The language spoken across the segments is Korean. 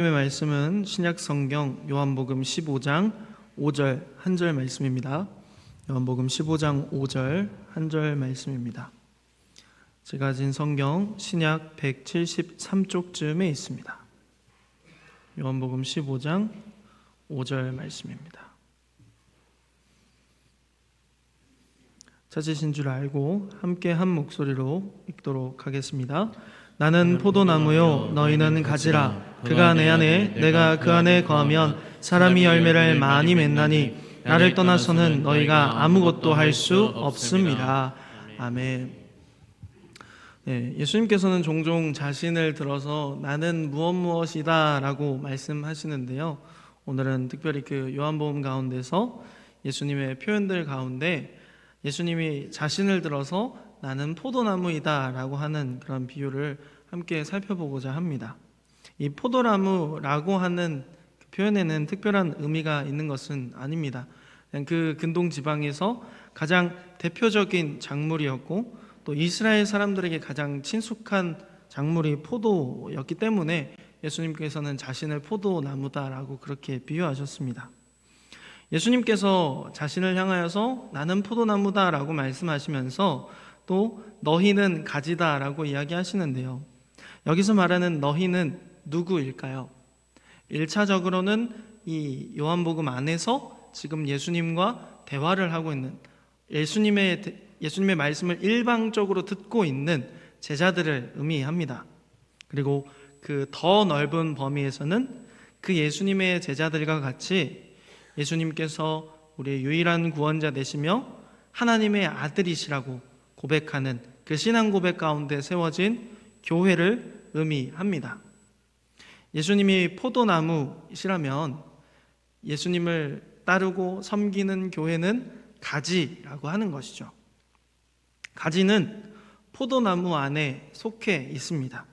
하나님의 말씀은 신약성경 요한복음 15장 5절 한 절 말씀입니다. 요한복음 15장 5절 한 절 말씀입니다. 제가 가진 성경 신약 173쪽쯤에 있습니다. 요한복음 15장 5절 말씀입니다. 찾으신 줄 알고 함께 한 목소리로 읽도록 하겠습니다. 나는 포도나무요 너희는 가지라. 그가 내 안에 내가 그 안에 거하면 사람이 열매를 많이 맺나니 나를 떠나서는 너희가 아무것도 할 수 없음이라. 아멘. 네, 예수님께서는 종종 자신을 들어서 나는 무엇이다 라고 말씀하시는데요. 오늘은 특별히 그 요한복음 가운데서 예수님의 표현들 가운데 예수님이 자신을 들어서 나는 포도나무이다 라고 하는 그런 비유를 함께 살펴보고자 합니다. 이 포도나무라고 하는 그 표현에는 특별한 의미가 있는 것은 아닙니다. 그냥 그 근동 지방에서 가장 대표적인 작물이었고 또 이스라엘 사람들에게 가장 친숙한 작물이 포도였기 때문에 예수님께서는 자신을 포도나무다라고 그렇게 비유하셨습니다. 예수님께서 자신을 향하여서 나는 포도나무다라고 말씀하시면서 또 너희는 가지다라고 이야기하시는데요. 여기서 말하는 너희는 누구일까요? 1차적으로는 이 요한복음 안에서 지금 예수님과 대화를 하고 있는 예수님의 말씀을 일방적으로 듣고 있는 제자들을 의미합니다. 그리고 그 더 넓은 범위에서는 그 예수님의 제자들과 같이 예수님께서 우리의 유일한 구원자 되시며 하나님의 아들이시라고 고백하는 그 신앙 고백 가운데 세워진 교회를 의미합니다. 예수님이 포도나무이시라면 예수님을 따르고 섬기는 교회는 가지라고 하는 것이죠. 가지는 포도나무 안에 속해 있습니다.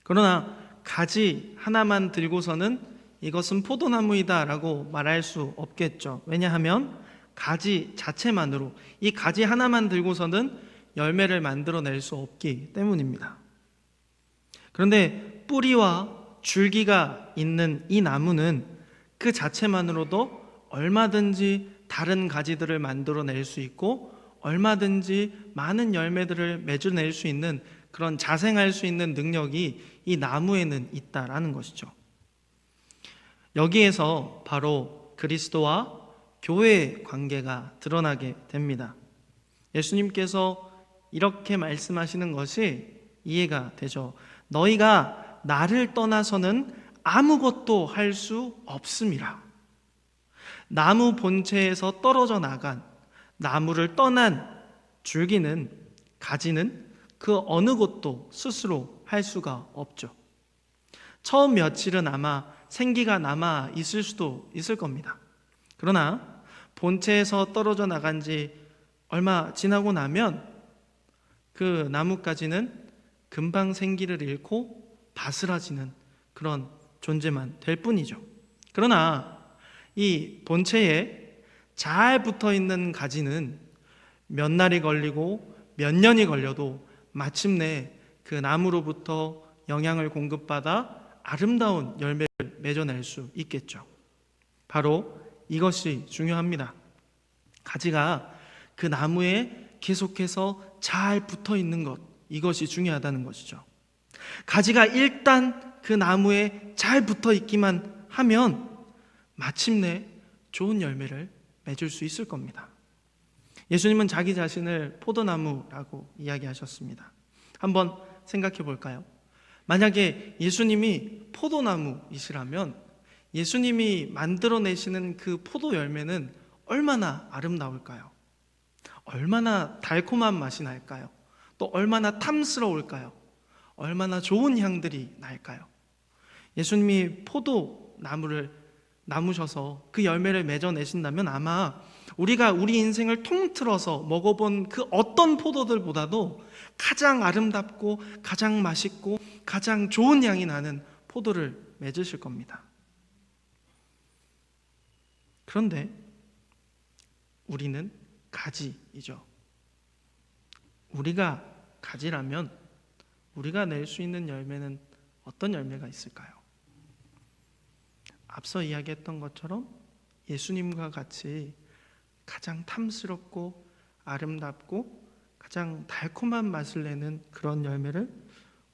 그러나 가지 하나만 들고서는 이것은 포도나무이다 라고 말할 수 없겠죠. 왜냐하면 가지 자체만으로 이 가지 하나만 들고서는 열매를 만들어낼 수 없기 때문입니다. 그런데 뿌리와 줄기가 있는 이 나무는 그 자체만으로도 얼마든지 다른 가지들을 만들어낼 수 있고 얼마든지 많은 열매들을 맺어낼 수 있는 그런 자생할 수 있는 능력이 이 나무에는 있다라는 것이죠. 여기에서 바로 그리스도와 교회의 관계가 드러나게 됩니다. 예수님께서 이렇게 말씀하시는 것이 이해가 되죠. 너희가 나를 떠나서는 아무것도 할 수 없음이라. 나무 본체에서 떨어져 나간 나무를 떠난 줄기는 가지는 그 어느 것도 스스로 할 수가 없죠. 처음 며칠은 아마 생기가 남아 있을 수도 있을 겁니다. 그러나 본체에서 떨어져 나간 지 얼마 지나고 나면 그 나뭇가지는 금방 생기를 잃고 바스라지는 그런 존재만 될 뿐이죠. 그러나 이 본체에 잘 붙어 있는 가지는 몇 날이 걸리고 몇 년이 걸려도 마침내 그 나무로부터 영양을 공급받아 아름다운 열매를 맺어낼 수 있겠죠. 바로 이것이 중요합니다. 가지가 그 나무에 계속해서 잘 붙어 있는 것, 이것이 중요하다는 것이죠. 가지가 일단 그 나무에 잘 붙어 있기만 하면 마침내 좋은 열매를 맺을 수 있을 겁니다. 예수님은 자기 자신을 포도나무라고 이야기하셨습니다. 한번 생각해 볼까요? 만약에 예수님이 포도나무이시라면 예수님이 만들어내시는 그 포도 열매는 얼마나 아름다울까요? 얼마나 달콤한 맛이 날까요? 또 얼마나 탐스러울까요? 얼마나 좋은 향들이 날까요? 예수님이 포도나무를 나무셔서 그 열매를 맺어내신다면 아마 우리가 우리 인생을 통틀어서 먹어본 그 어떤 포도들보다도 가장 아름답고 가장 맛있고 가장 좋은 향이 나는 포도를 맺으실 겁니다. 그런데 우리는 가지이죠. 우리가 가지라면 우리가 낼 수 있는 열매는 어떤 열매가 있을까요? 앞서 이야기했던 것처럼 예수님과 같이 가장 탐스럽고 아름답고 가장 달콤한 맛을 내는 그런 열매를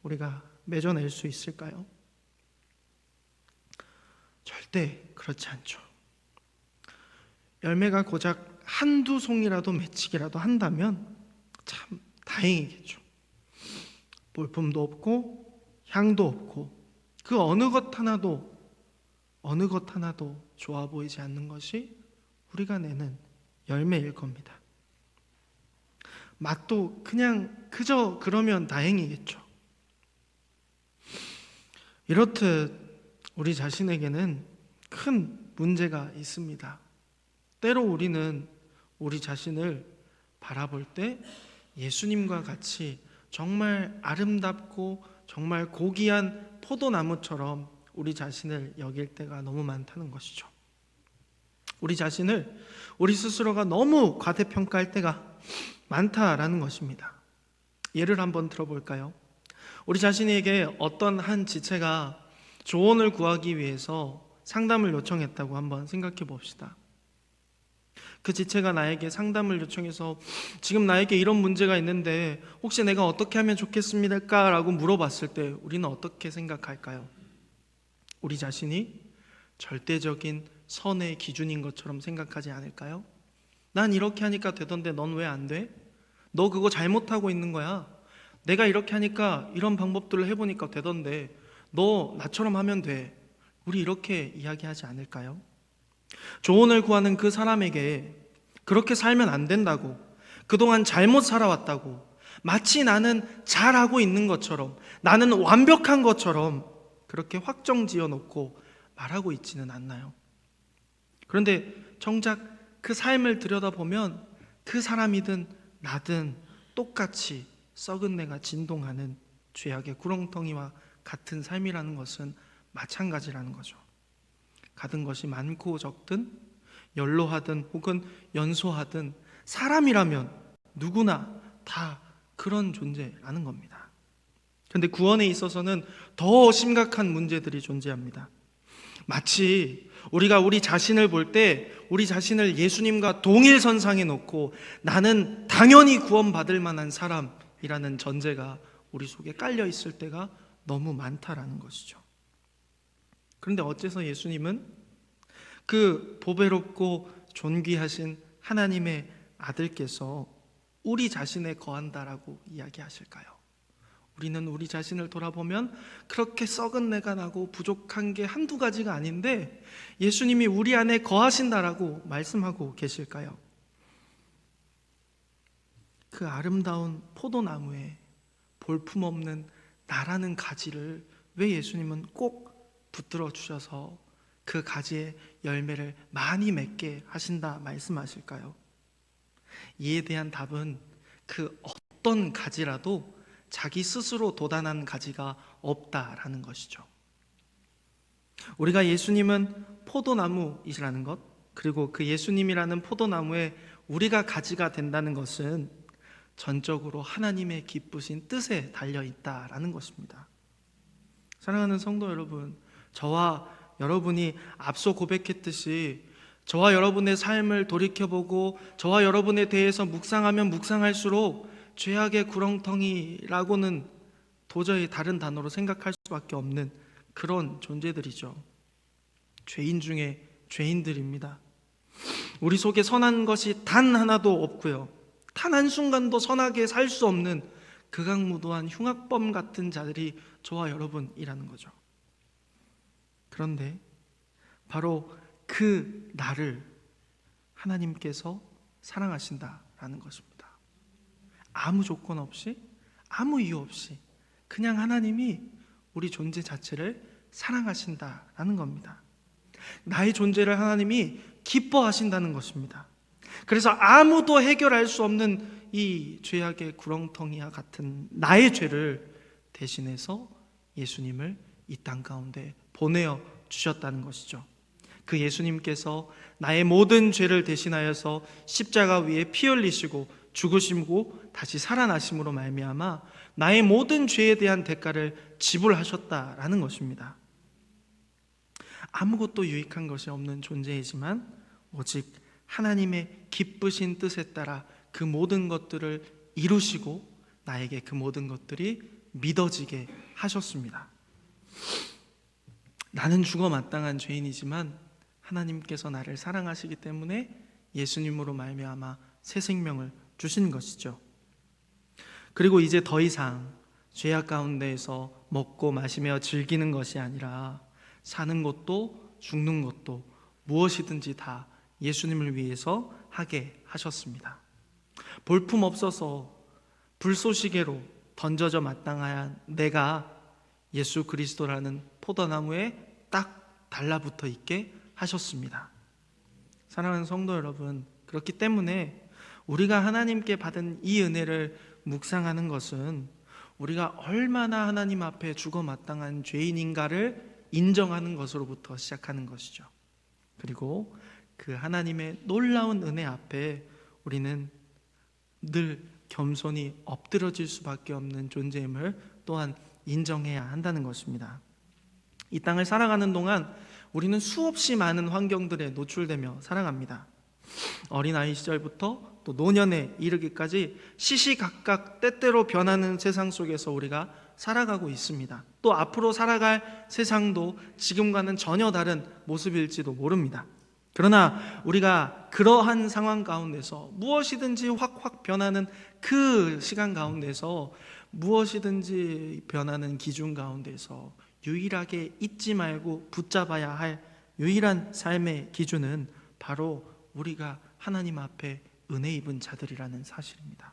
우리가 맺어낼 수 있을까요? 절대 그렇지 않죠. 열매가 고작 한두 송이라도 맺히기라도 한다면 참 다행이겠죠. 볼품도 없고 향도 없고 그 어느 것 하나도 좋아 보이지 않는 것이 우리가 내는 열매일 겁니다. 맛도 그냥 그저 그러면 다행이겠죠. 이렇듯 우리 자신에게는 큰 문제가 있습니다. 때로 우리는 우리 자신을 바라볼 때 예수님과 같이 정말 아름답고 정말 고귀한 포도나무처럼 우리 자신을 여길 때가 너무 많다는 것이죠. 우리 자신을 우리 스스로가 너무 과대평가할 때가 많다라는 것입니다. 예를 한번 들어볼까요? 우리 자신에게 어떤 한 지체가 조언을 구하기 위해서 상담을 요청했다고 한번 생각해 봅시다. 그 지체가 나에게 상담을 요청해서 지금 나에게 이런 문제가 있는데 혹시 내가 어떻게 하면 좋겠습니까? 라고 물어봤을 때 우리는 어떻게 생각할까요? 우리 자신이 절대적인 선의 기준인 것처럼 생각하지 않을까요? 난 이렇게 하니까 되던데 넌 왜 안 돼? 너 그거 잘못하고 있는 거야. 내가 이렇게 하니까 이런 방법들을 해보니까 되던데 너 나처럼 하면 돼. 우리 이렇게 이야기하지 않을까요? 조언을 구하는 그 사람에게 그렇게 살면 안 된다고, 그동안 잘못 살아왔다고, 마치 나는 잘하고 있는 것처럼, 나는 완벽한 것처럼 그렇게 확정 지어놓고 말하고 있지는 않나요? 그런데 정작 그 삶을 들여다보면 그 사람이든 나든 똑같이 썩은 내가 진동하는 죄악의 구렁텅이와 같은 삶이라는 것은 마찬가지라는 거죠. 가진 것이 많고 적든 연로하든 혹은 연소하든 사람이라면 누구나 다 그런 존재라는 겁니다. 그런데 구원에 있어서는 더 심각한 문제들이 존재합니다. 마치 우리가 우리 자신을 볼 때 우리 자신을 예수님과 동일선상에 놓고 나는 당연히 구원받을 만한 사람이라는 전제가 우리 속에 깔려 있을 때가 너무 많다라는 것이죠. 그런데 어째서 예수님은 그 보배롭고 존귀하신 하나님의 아들께서 우리 자신에 거한다라고 이야기하실까요? 우리는 우리 자신을 돌아보면 그렇게 썩은 내가 나고 부족한 게 한두 가지가 아닌데 예수님이 우리 안에 거하신다라고 말씀하고 계실까요? 그 아름다운 포도나무에 볼품없는 나라는 가지를 왜 예수님은 꼭 붙들어 주셔서 그 가지의 열매를 많이 맺게 하신다 말씀하실까요? 이에 대한 답은 그 어떤 가지라도 자기 스스로 도단한 가지가 없다라는 것이죠. 우리가 예수님은 포도나무이시라는 것, 그리고 그 예수님이라는 포도나무에 우리가 가지가 된다는 것은 전적으로 하나님의 기쁘신 뜻에 달려있다라는 것입니다. 사랑하는 성도 여러분, 저와 여러분이 앞서 고백했듯이 저와 여러분의 삶을 돌이켜보고 저와 여러분에 대해서 묵상하면 묵상할수록 죄악의 구렁텅이라고는 도저히 다른 단어로 생각할 수밖에 없는 그런 존재들이죠. 죄인 중에 죄인들입니다. 우리 속에 선한 것이 단 하나도 없고요, 단 한순간도 선하게 살 수 없는 극악무도한 흉악범 같은 자들이 저와 여러분이라는 거죠. 그런데 바로 그 나를 하나님께서 사랑하신다라는 것입니다. 아무 조건 없이, 아무 이유 없이 그냥 하나님이 우리 존재 자체를 사랑하신다라는 겁니다. 나의 존재를 하나님이 기뻐하신다는 것입니다. 그래서 아무도 해결할 수 없는 이 죄악의 구렁텅이와 같은 나의 죄를 대신해서 예수님을 이 땅 가운데 보내어 주셨다는 것이죠. 그 예수님께서 나의 모든 죄를 대신하여서 십자가 위에 피 흘리시고 죽으시고 다시 살아나심으로 말미암아 나의 모든 죄에 대한 대가를 지불하셨다라는 것입니다. 아무것도 유익한 것이 없는 존재이지만 오직 하나님의 기쁘신 뜻에 따라 그 모든 것들을 이루시고 나에게 그 모든 것들이 믿어지게 하셨습니다. 나는 죽어 마땅한 죄인이지만 하나님께서 나를 사랑하시기 때문에 예수님으로 말미암아 새 생명을 주신 것이죠. 그리고 이제 더 이상 죄악 가운데에서 먹고 마시며 즐기는 것이 아니라 사는 것도 죽는 것도 무엇이든지 다 예수님을 위해서 하게 하셨습니다. 볼품 없어서 불쏘시개로 던져져 마땅한 내가 예수 그리스도라는 포도나무에 딱 달라붙어 있게 하셨습니다. 사랑하는 성도 여러분, 그렇기 때문에 우리가 하나님께 받은 이 은혜를 묵상하는 것은 우리가 얼마나 하나님 앞에 죽어 마땅한 죄인인가를 인정하는 것으로부터 시작하는 것이죠. 그리고 그 하나님의 놀라운 은혜 앞에 우리는 늘 겸손히 엎드러질 수밖에 없는 존재임을 또한 인정해야 한다는 것입니다. 이 땅을 살아가는 동안 우리는 수없이 많은 환경들에 노출되며 살아갑니다. 어린아이 시절부터 또 노년에 이르기까지 시시각각 때때로 변하는 세상 속에서 우리가 살아가고 있습니다. 또 앞으로 살아갈 세상도 지금과는 전혀 다른 모습일지도 모릅니다. 그러나 우리가 그러한 상황 가운데서 무엇이든지 확확 변하는 그 시간 가운데서 무엇이든지 변하는 기준 가운데서 유일하게 잊지 말고 붙잡아야 할 유일한 삶의 기준은 바로 우리가 하나님 앞에 은혜 입은 자들이라는 사실입니다.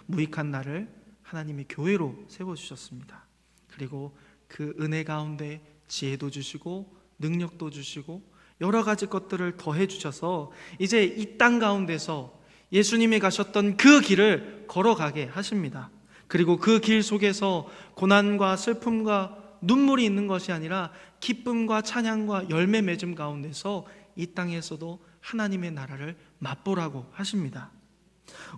무익한 나를 하나님의 교회로 세워주셨습니다. 그리고 그 은혜 가운데 지혜도 주시고 능력도 주시고 여러 가지 것들을 더해 주셔서 이제 이 땅 가운데서 예수님이 가셨던 그 길을 걸어가게 하십니다. 그리고 그 길 속에서 고난과 슬픔과 눈물이 있는 것이 아니라 기쁨과 찬양과 열매 맺음 가운데서 이 땅에서도 하나님의 나라를 맛보라고 하십니다.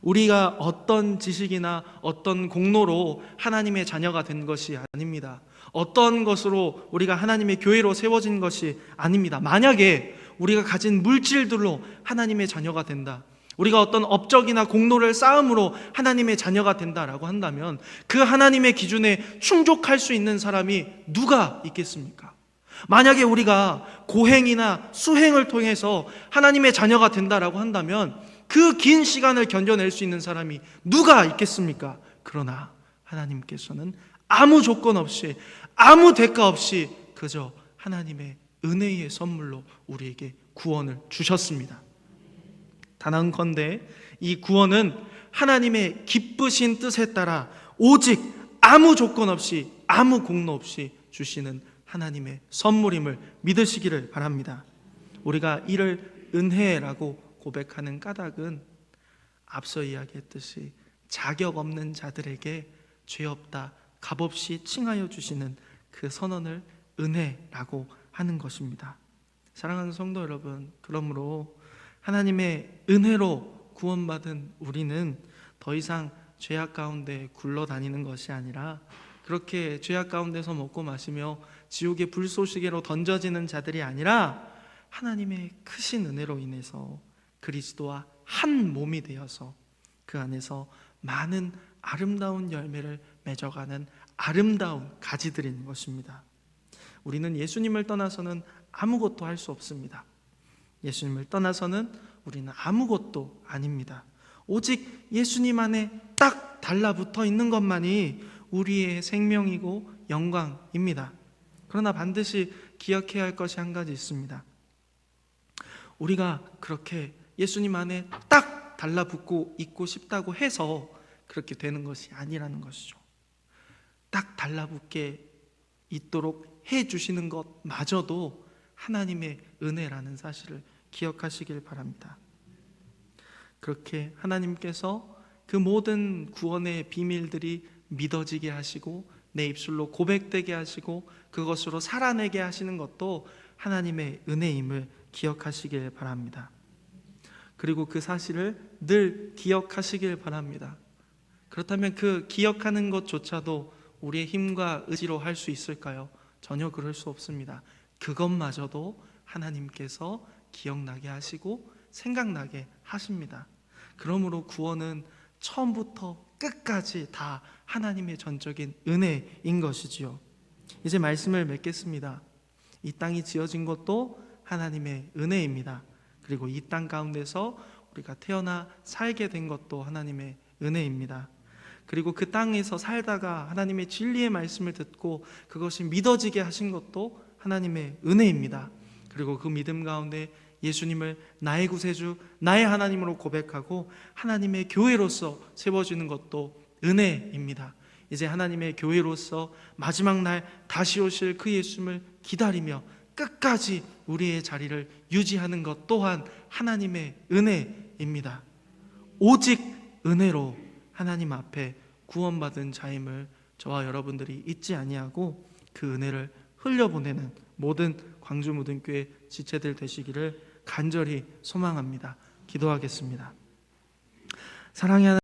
우리가 어떤 지식이나 어떤 공로로 하나님의 자녀가 된 것이 아닙니다. 어떤 것으로 우리가 하나님의 교회로 세워진 것이 아닙니다. 만약에 우리가 가진 물질들로 하나님의 자녀가 된다, 우리가 어떤 업적이나 공로를 쌓음으로 하나님의 자녀가 된다라고 한다면 그 하나님의 기준에 충족할 수 있는 사람이 누가 있겠습니까? 만약에 우리가 고행이나 수행을 통해서 하나님의 자녀가 된다라고 한다면 그 긴 시간을 견뎌낼 수 있는 사람이 누가 있겠습니까? 그러나 하나님께서는 아무 조건 없이 아무 대가 없이 그저 하나님의 은혜의 선물로 우리에게 구원을 주셨습니다. 단언컨대 이 구원은 하나님의 기쁘신 뜻에 따라 오직 아무 조건 없이 아무 공로 없이 주시는 하나님의 선물임을 믿으시기를 바랍니다. 우리가 이를 은혜라고 고백하는 까닭은 앞서 이야기했듯이 자격 없는 자들에게 죄 없다 값없이 칭하여 주시는 그 선언을 은혜라고 하는 것입니다. 사랑하는 성도 여러분, 그러므로 하나님의 은혜로 구원받은 우리는 더 이상 죄악 가운데 굴러다니는 것이 아니라 그렇게 죄악 가운데서 먹고 마시며 지옥의 불쏘시개로 던져지는 자들이 아니라 하나님의 크신 은혜로 인해서 그리스도와 한 몸이 되어서 그 안에서 많은 아름다운 열매를 맺어가는 아름다운 가지들인 것입니다. 우리는 예수님을 떠나서는 아무것도 할 수 없습니다. 예수님을 떠나서는 우리는 아무것도 아닙니다. 오직 예수님 안에 딱 달라붙어 있는 것만이 우리의 생명이고 영광입니다. 그러나 반드시 기억해야 할 것이 한 가지 있습니다. 우리가 그렇게 예수님 안에 딱 달라붙고 있고 싶다고 해서 그렇게 되는 것이 아니라는 것이죠. 딱 달라붙게 있도록 해주시는 것마저도 하나님의 은혜라는 사실을 기억하시길 바랍니다. 그렇게 하나님께서 그 모든 구원의 비밀들이 믿어지게 하시고 내 입술로 고백되게 하시고 그것으로 살아내게 하시는 것도 하나님의 은혜임을 기억하시길 바랍니다. 그리고 그 사실을 늘 기억하시길 바랍니다. 그렇다면 그 기억하는 것조차도 우리의 힘과 의지로 할 수 있을까요? 전혀 그럴 수 없습니다. 그것마저도 하나님께서 기억나게 하시고 생각나게 하십니다. 그러므로 구원은 처음부터 끝까지 다 하나님의 전적인 은혜인 것이지요. 이제 말씀을 맺겠습니다. 이 땅이 지어진 것도 하나님의 은혜입니다. 그리고 이 땅 가운데서 우리가 태어나 살게 된 것도 하나님의 은혜입니다. 그리고 그 땅에서 살다가 하나님의 진리의 말씀을 듣고 그것이 믿어지게 하신 것도 하나님의 은혜입니다. 그리고 그 믿음 가운데 예수님을 나의 구세주, 나의 하나님으로 고백하고 하나님의 교회로서 세워지는 것도 은혜입니다. 이제 하나님의 교회로서 마지막 날 다시 오실 그 예수님을 기다리며 끝까지 우리의 자리를 유지하는 것 또한 하나님의 은혜입니다. 오직 은혜로 하나님 앞에 구원받은 자임을 저와 여러분들이 잊지 아니하고 그 은혜를 흘려보내는 모든 광주모든교회 지체들 되시기를 간절히 소망합니다. 기도하겠습니다. 사랑의 하나님,